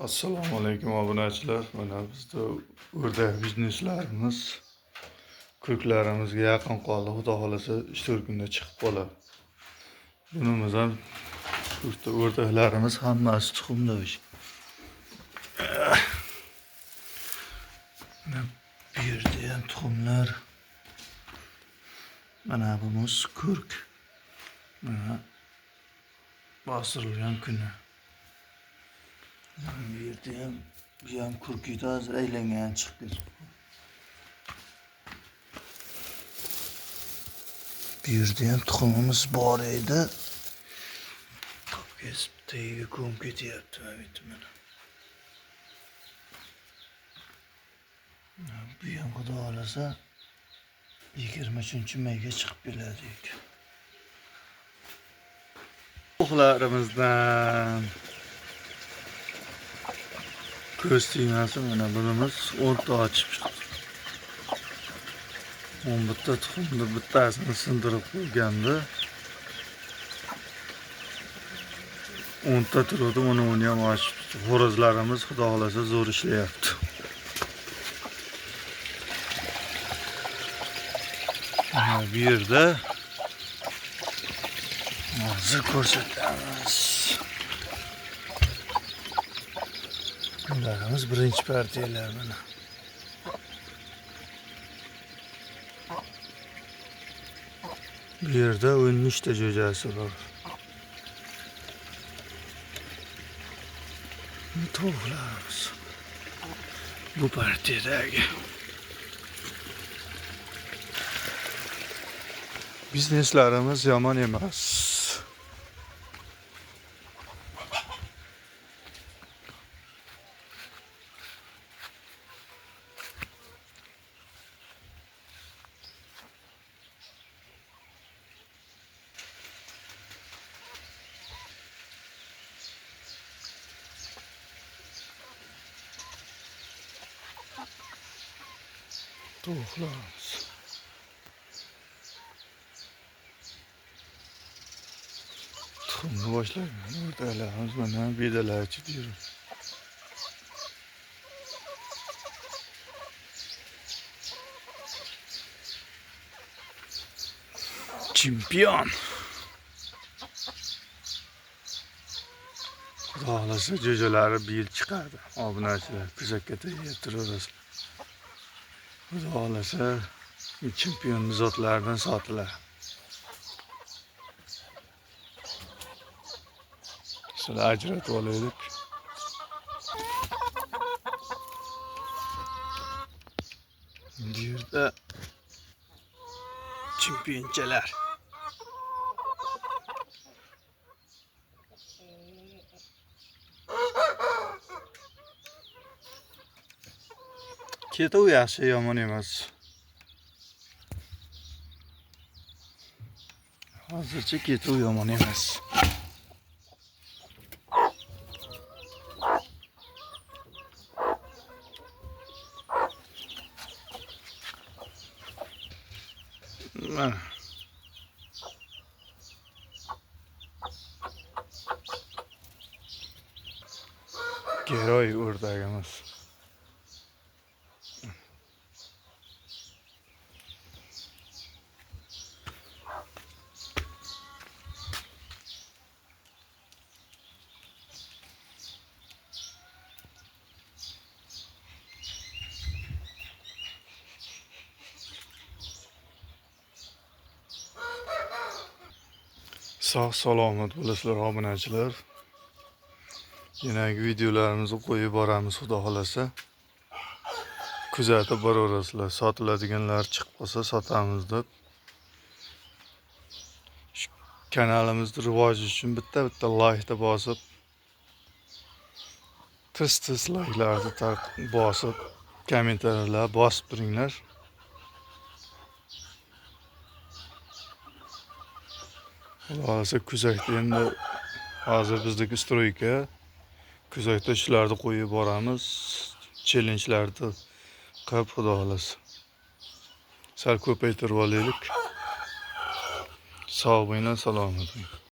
Assalomu alaykum obunachilar. Mana bizda o'rdak bizneslarimiz ko'klarimizga yaqin qoldi. Xudo xolasa 3-4 kunda chiqib qoladi. Bunimiz ham o'rdaklarimiz hammasi tuxumlash. Bu yerda ham tuxumlar. Mana bunimiz ko'rk. Mana bosirilgan kuni. Bu yerda ham bu ham kurkida hozir aylangan chiqdi. Bu yerda ham tuxumimiz bor edi. Kesib tagiga ko'mib ketyapti mana. Bu ham xudo xolasa 23-mayga chiqib keladi. Tovuqlarimizdan ko'z tiymasi mana bunimiz 10 ta ochib chiqdi. 11 ta tuxumni bittasini sindirib qo'ygandi. 10 ta turadi, uni ham ochib chiqdi. Xo'rozlarimiz xudo xolasa zo'r ishlayapti. Bu yerda hozir ko'rsatamiz. Bularimiz birinchi partiyalar mana. Bu yerda 13 ta jo'jasi bor. Tovuqlarimiz bu partiyadagi. Bizneslarimiz yomon emas. Tovuqlarimiz. Tuxumni boshlagan o'rdaklarimiz mana bedalar ichida yuribdi. Chempion. Xudo xolasa jo'jalari bu yil chiqadi. Obunachilar kuzakka tayyor turasizlar. Xudo xolasa chempion zotlardan sotiladi. Sizlar ajratib olaylik. Bu yerda chempionchalar. Ketuv yaxshi, yomon emas. Hozircha ketuv yomon emas. Mana Geroy o'rdagimiz. Sog' salomat bo'lasizlar obunachilar. Yangi videolarimizni qo'yib boramiz xudo xolasa. Kuzatib boraverasizlar. Sotiladiganlar chiqib qolsa sotamiz deb. Kanalimizni rivoji uchun bitta like bosib, tez like'larni bosib, kommentariylar bosib turinglar. Hozir kuzakda endi hozir bizdagi stroyka kuzakda shularni qo'yib boramiz. Challenge'larni qilib xudo xolasa. Sal ko'paytirib olaylik. Sog' bo'linglar, salomat bo'ling.